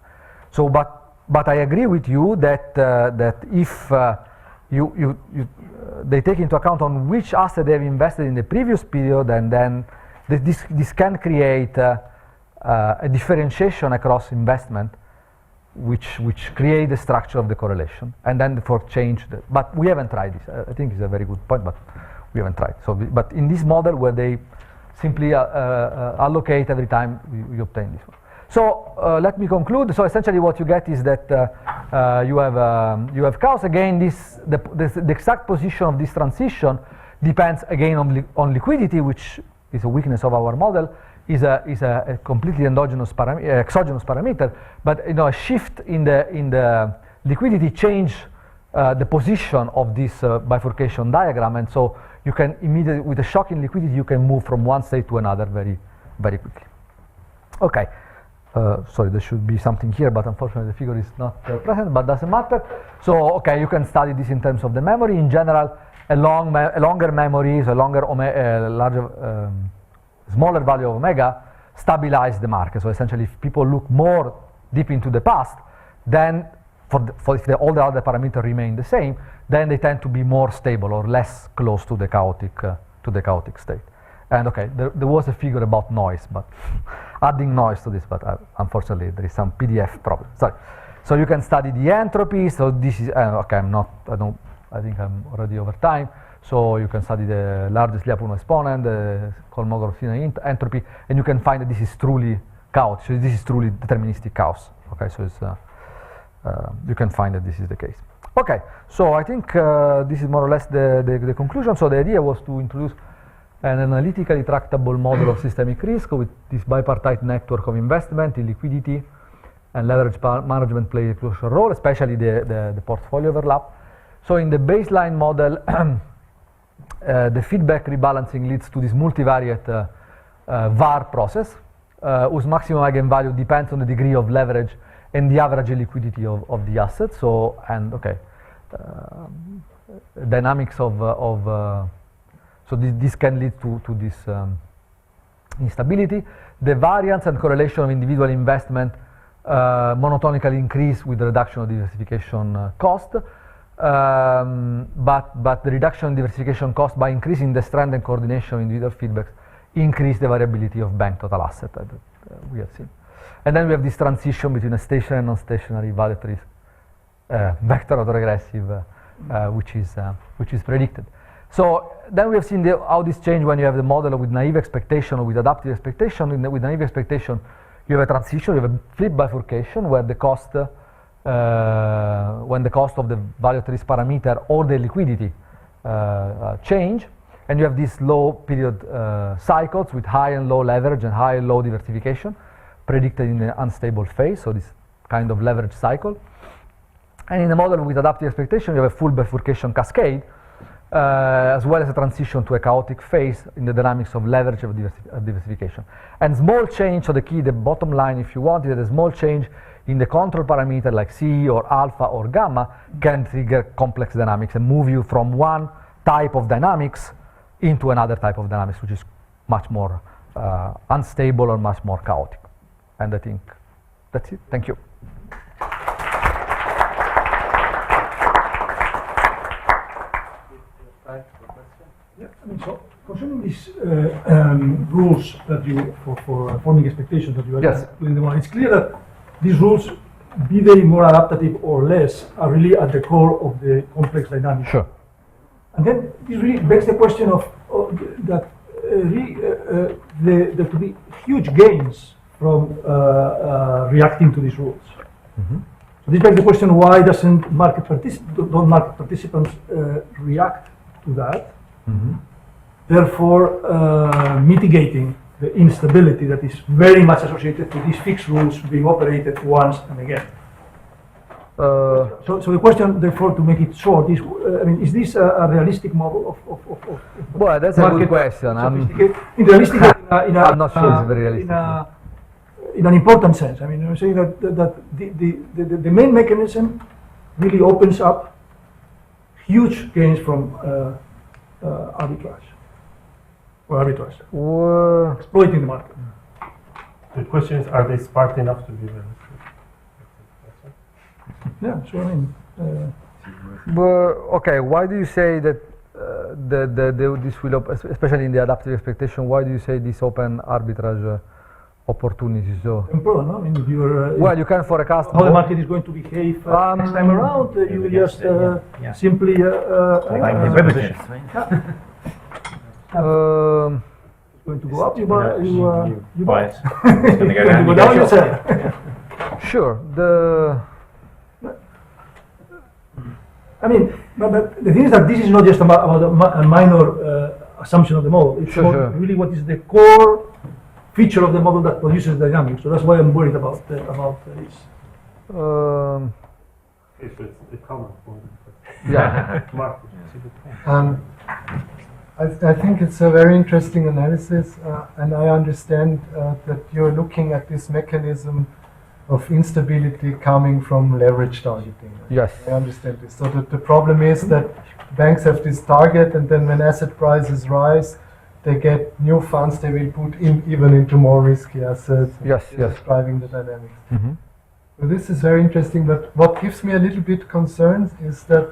So, but I agree with you that that if they take into account on which asset they have invested in the previous period, and then this can create a differentiation across investment, which create the structure of the correlation, and then for change. But we haven't tried this. I think it's a very good point, but we haven't tried. So, but in this model where they simply allocate every time, we obtain this one. So let me conclude. So essentially, what you get is that you have chaos. Again, the exact position of this transition depends again on liquidity, which is a weakness of our model. Is a completely exogenous parameter. But a shift in the liquidity change the position of this bifurcation diagram, and so you can immediately, with a shock in liquidity, you can move from one state to another very, very quickly. Okay. Sorry, there should be something here, but unfortunately the figure is not present, but doesn't matter. So, okay, you can study this in terms of the memory. In general, a longer memory, so smaller value of omega stabilize the market. So essentially, if people look more deep into the past, then if all the other parameters remain the same, then they tend to be more stable or less close to the chaotic state. And okay, there was a figure about noise, but adding noise to this, but unfortunately there is some PDF problem. Sorry. So you can study the entropy. So this is okay. I think I'm already over time. So you can study the largest Lyapunov exponent, the Kolmogorov-Sinai entropy, and you can find that this is truly chaos. So this is truly deterministic chaos. Okay, so it's you can find that this is the case. Okay, so I think this is more or less the conclusion. So the idea was to introduce an analytically tractable model of systemic risk with this bipartite network of investment, illiquidity, and leverage management play a crucial role, especially the portfolio overlap. So in the baseline model, the feedback rebalancing leads to this multivariate VAR process, whose maximum eigenvalue depends on the degree of leverage and the average liquidity of the asset. So, and okay, dynamics so this can lead to this instability. The variance and correlation of individual investment monotonically increase with the reduction of diversification cost. But the reduction in diversification cost by increasing the strength and coordination of individual feedbacks increase the variability of bank total asset that we have seen. And then we have this transition between a stationary and non-stationary valued risk vector autoregressive, which is predicted. So then we have seen how this change when you have the model with naive expectation or with adaptive expectation. With naive expectation, you have a transition, you have a flip bifurcation where the cost when the cost of the valued risk parameter or the liquidity change, and you have these low period cycles with high and low leverage and high and low diversification predicted in the unstable phase, so this kind of leverage cycle. And in the model with adaptive expectation, you have a full bifurcation cascade, as well as a transition to a chaotic phase in the dynamics of leverage of diversification. And small change, so the bottom line, if you want, is that a small change in the control parameter like C or alpha or gamma can trigger complex dynamics and move you from one type of dynamics into another type of dynamics, which is much more unstable or much more chaotic. And I think that's it. Thank you. Yeah, I mean, so concerning these rules that you for forming expectations that you are Yes. doing the one, it's clear that these rules, be they more adaptative or less, are really at the core of the complex dynamics. Sure. And then this really begs the question of that there could be huge gains from reacting to these rules. So this begs the question: why don't market participants react to that? Therefore, mitigating the instability that is very much associated with these fixed rules being operated once and again. So the question, therefore, to make it short, is: is this a realistic model of well, that's a good question. I'm not sure it's very realistic. In an important sense, I'm saying that the main mechanism really opens up huge gains from arbitrage. Exploiting the market. The question is, are they smart enough to be realistic? Yeah, sure. Okay, why do you say that this will, especially in the adaptive expectation, why do you say this open arbitrage opportunities? So, Temporal, no? If you're, well, you can forecast how the market is going to behave next time around. You will just simply Like the beverages, right? It's going to go up, you buy But it. it's going to go down, Go you down, go you short. sell. Sure. But the thing is that this is not just about a minor assumption of the model. It's Sure, about sure. really what is the core feature of the model that produces dynamics. So that's why I'm worried about this. If it's the common point. Yeah. Market. I think it's a very interesting analysis, and I understand that you're looking at this mechanism of instability coming from leverage targeting. Yes. I understand this. So the problem is that banks have this target, and then when asset prices rise, they get new funds they will put in even into more risky assets. Yes, This yes. is driving the dynamics. Mm-hmm. So this is very interesting, but what gives me a little bit concerned is that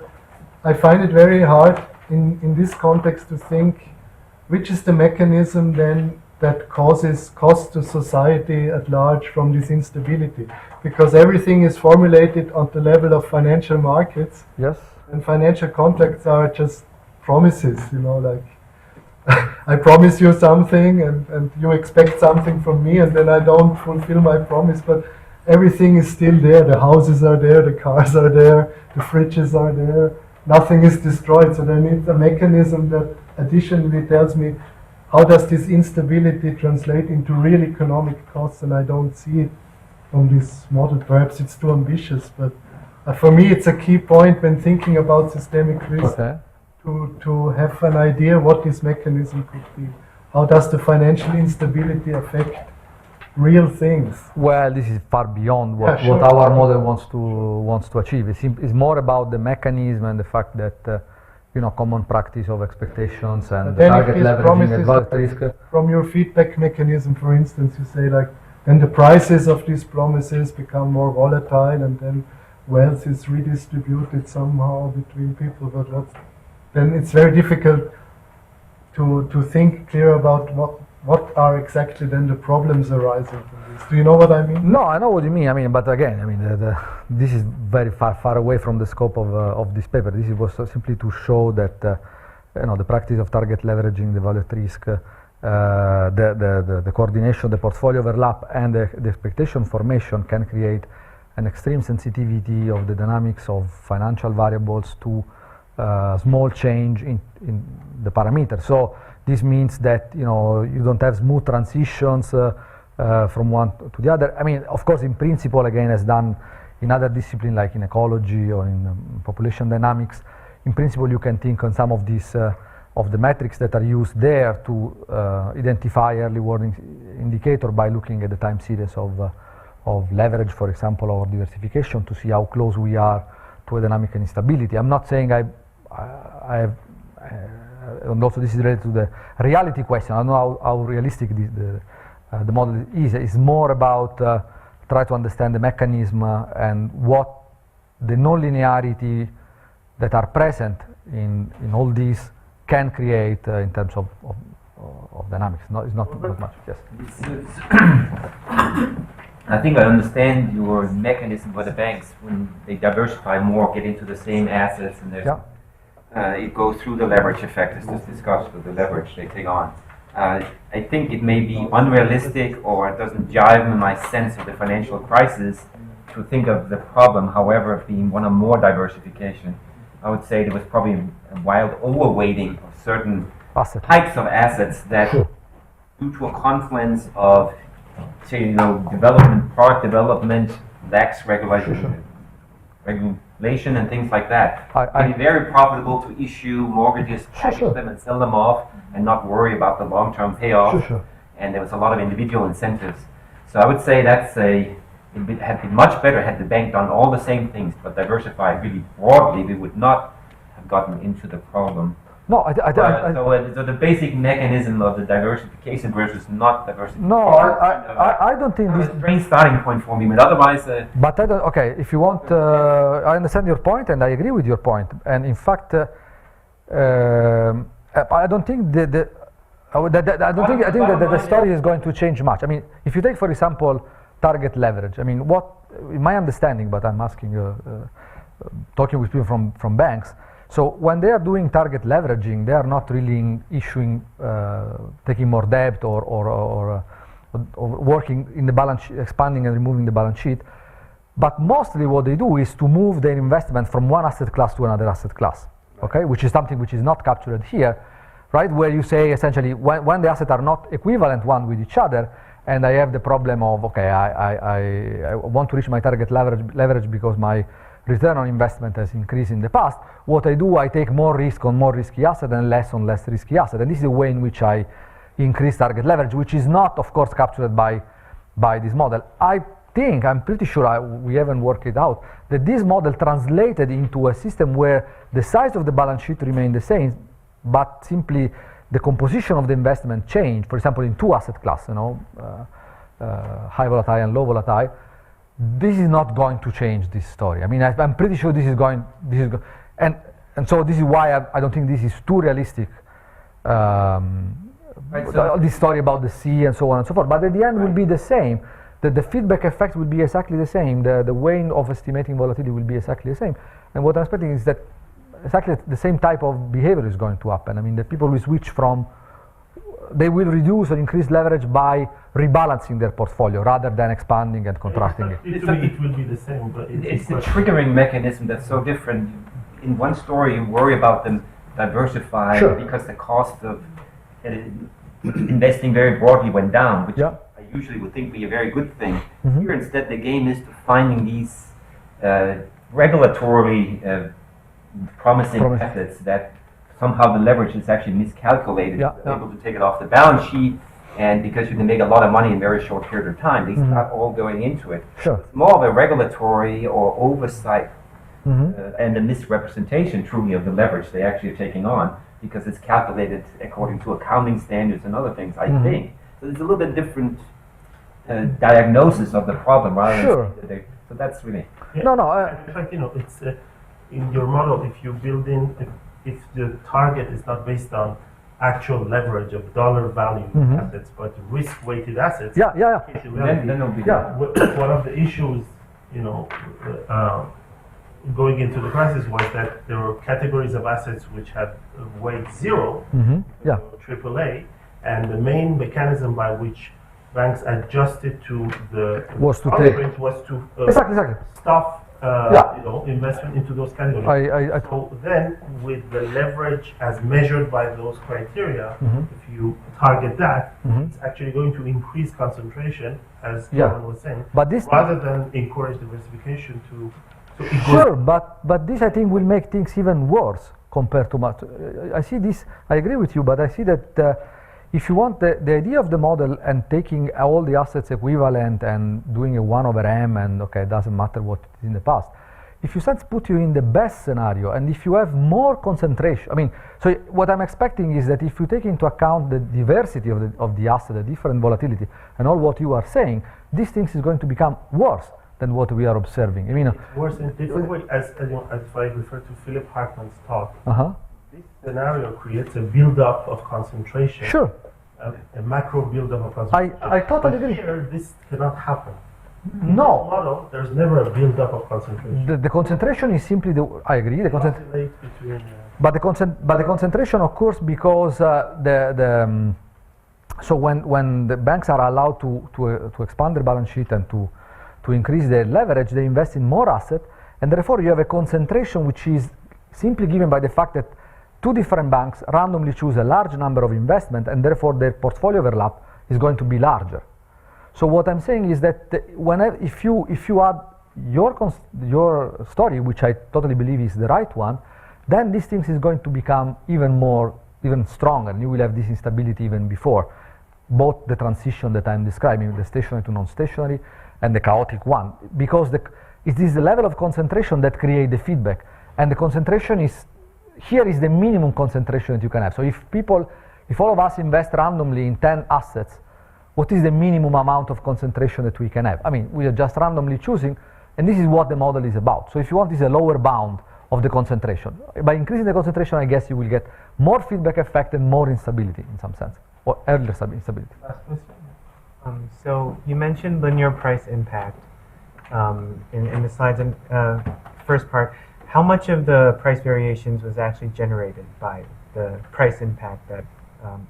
I find it very hard in this context to think which is the mechanism then that causes cost to society at large from this instability, because everything is formulated on the level of financial markets, Yes. and financial contracts are just promises, like I promise you something and you expect something from me, and then I don't fulfill my promise, but everything is still there. The houses are there, the cars are there, the fridges are there, nothing is destroyed. So there needs a mechanism that additionally tells me how does this instability translate into real economic costs, and I don't see it from this model. Perhaps it's too ambitious, but for me it's a key point when thinking about systemic risk. Okay. To have an idea what this mechanism could be. How does the financial instability affect real things? Well, this is far beyond what, Yeah, sure. what our model wants to achieve. It's more about the mechanism and the fact that common practice of expectations and the Then if target these leveraging promises and value risk. From your feedback mechanism, for instance, you say then the prices of these promises become more volatile, and then wealth is redistributed somehow between people. But then it's very difficult to think clear about what are exactly then the problems arising from this. Do you know what I mean? No, I know what you mean. But again, this is very far away from the scope of this paper. This was simply to show that the practice of target leveraging, the value at risk, the coordination, the portfolio overlap, and the expectation formation can create an extreme sensitivity of the dynamics of financial variables to small change in the parameters. So this means that you don't have smooth transitions from one to the other. Of course, in principle, again, as done in other disciplines like in ecology or in population dynamics, in principle, you can think on some of these of the metrics that are used there to identify early warning indicator by looking at the time series of leverage, for example, or diversification, to see how close we are to a dynamic instability. I'm not saying I have, and also this is related to the reality question. I don't know how realistic the model is. It's more about try to understand the mechanism and what the non-linearity that are present in all these can create in terms of dynamics. It's not much. Yes. I think I understand your mechanism for the banks when they diversify more, get into the same assets, and there's, it goes through the leverage effect as just discussed with the leverage they take on. I think it may be unrealistic or it doesn't jive with my sense of the financial crisis to think of the problem, however, being one or more diversification. I would say there was probably a wild overweighting of certain Asset. types of assets that, due to a confluence of, say, product development, lax regulation and things like that. It's very profitable to issue mortgages, package them and sell them off, and not worry about the long-term payoff. And there was a lot of individual incentives. So I would say it had been much better had the bank done all the same things, but diversified really broadly. We would not have gotten into the problem. No, so the basic mechanism of the diversification versus not diversification. No, I don't think this is a strange starting point for me, but otherwise. But I don't. Okay, if you want, I understand your point, and I agree with your point. And in fact, I don't think I think that the story is going to change much. I mean, if you take, for example, target leverage. I mean, what in my understanding, but I'm asking, talking with people from banks. So when they are doing target leveraging, they are not really issuing, taking more debt or working in the balance sheet, expanding and removing the balance sheet. But mostly what they do is to move their investment from one asset class to another asset class, okay? Which is something which is not captured here, right? Where you say essentially when the assets are not equivalent one with each other, and I have the problem of, okay, I want to reach my target leverage because my return on investment has increased in the past. What I do, I take more risk on more risky asset and less on less risky asset. And this is the way in which I increase target leverage, which is not, of course, captured by this model. I think, I'm pretty sure, we haven't worked it out, that this model translated into a system where the size of the balance sheet remained the same, but simply the composition of the investment changed. For example, in two asset classes, high volatile and low volatile. This is not going to change this story. I mean, I'm pretty sure this is going, and so this is why I don't think this is too realistic. This story about the sea and so on and so forth. But at the end will be the same. The feedback effect will be exactly the same. The way of estimating volatility will be exactly the same. And what I'm expecting is that exactly the same type of behavior is going to happen. I mean, the people will switch from, they will reduce or increase leverage by rebalancing their portfolio rather than expanding and contracting it. It will be the same, but it's the triggering mechanism that's so different. In one story, you worry about them diversifying because the cost of investing very broadly went down, which I usually would think be a very good thing. Here, instead, the game is to finding these regulatorily promising methods that somehow the leverage is actually miscalculated. Able to take it off the balance sheet, and because you can make a lot of money in a very short period of time, they start all going into it. It's more of a regulatory or oversight and a misrepresentation, truly, of the leverage they actually are taking on, because it's calculated according to accounting standards and other things, I think. So there's a little bit different diagnosis of the problem rather than so that's really... In fact, it's in your model, if you build in, if the target is not based on actual leverage of dollar value assets, but risk-weighted assets. Then it'll be one of the issues, going into the crisis was that there were categories of assets which had weight 0, AAA, and the main mechanism by which banks adjusted to the was to stuff investment into those categories. So then, with the leverage as measured by those criteria, if you target that, it's actually going to increase concentration, as Kevin was saying, but this rather than encourage diversification to. But this I think will make things even worse compared to much. I see this. I agree with you, but I see that. If you want the idea of the model and taking all the assets equivalent and doing a 1 over m and it doesn't matter what it is in the past, if you put you in the best scenario and if you have more concentration, I mean, so what I'm expecting is that if you take into account the diversity of the asset, the different volatility and all what you are saying, these things is going to become worse than what we are observing. I mean, it's worse in a different way, as I refer to Philip Hartman's talk. This scenario creates a build-up of concentration. A macro build-up of concentration. I totally agree. Here, this cannot happen. No. In this model, there's never a build-up of concentration. The concentration is simply I agree. But the concentration occurs because So when the banks are allowed to expand their balance sheet and to increase their leverage, they invest in more asset, and therefore you have a concentration which is simply given by the fact that two different banks randomly choose a large number of investment, and therefore their portfolio overlap is going to be larger. So what I'm saying is that if you add your story, which I totally believe is the right one, then this thing is going to become even stronger, and you will have this instability even before, both the transition that I'm describing, the stationary to non-stationary, and the chaotic one, because it is the level of concentration that creates the feedback, and the concentration is the minimum concentration that you can have. So if all of us invest randomly in 10 assets, what is the minimum amount of concentration that we can have? I mean, we are just randomly choosing, and this is what the model is about. So if you want, this is a lower bound of the concentration. By increasing the concentration, I guess you will get more feedback effect and more instability in some sense, or earlier instability. Last question. So you mentioned linear price impact in the slides. And first part, how much of the price variations was actually generated by the price impact that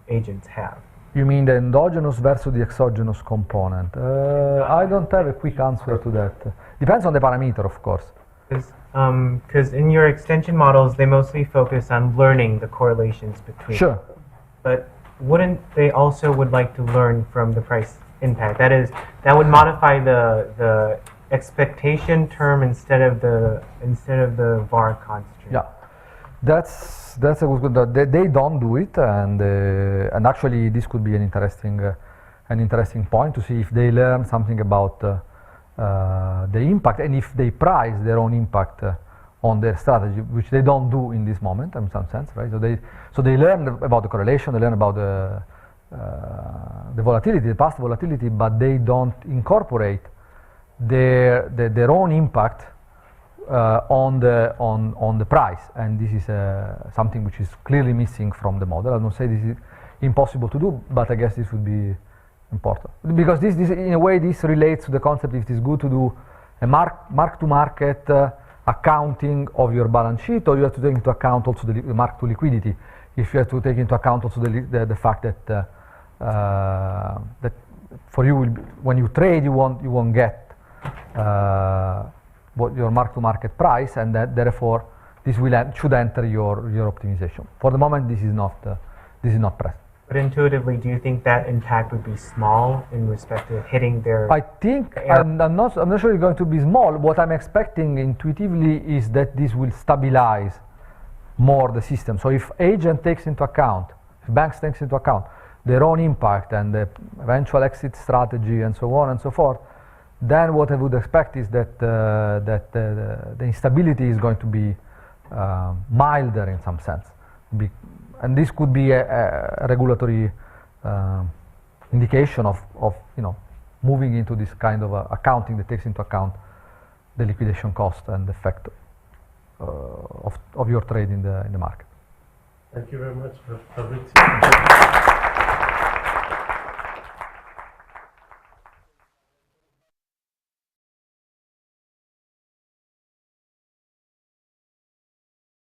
agents have? You mean the endogenous versus the exogenous component? I don't have a quick answer to that. Depends on the parameter, of course. Because in your extension models, they mostly focus on learning the correlations between. Sure. But wouldn't they also would like to learn from the price impact? That is, that would modify the expectation term instead of the var constraint. Yeah, that's a good. They don't do it, and actually this could be an interesting point to see if they learn something about the impact, and if they price their own impact on their strategy, which they don't do in this moment in some sense, right? So they learn about the correlation, they learn about the volatility, the past volatility, but they don't incorporate their own impact on the price, and this is something which is clearly missing from the model. I don't say this is impossible to do, but I guess this would be important, because this in a way this relates to the concept if it is good to do a mark to market accounting of your balance sheet, or you have to take into account also the mark to liquidity. If you have to take into account also the fact that that for you when you trade you won't get what your mark to market price, and that therefore this should enter your optimization. For the moment, this is not present. But intuitively, do you think that impact would be small in respect to hitting their? I think I'm not sure it's going to be small. What I'm expecting intuitively is that this will stabilize more the system. So if agent takes into account, if banks takes into account their own impact and the eventual exit strategy and so on and so forth, then what I would expect is that the instability is going to be milder in some sense. And this could be a regulatory indication of moving into this kind of accounting that takes into account the liquidation cost and the effect of your trade in the market. Thank you very much, Fabrizio.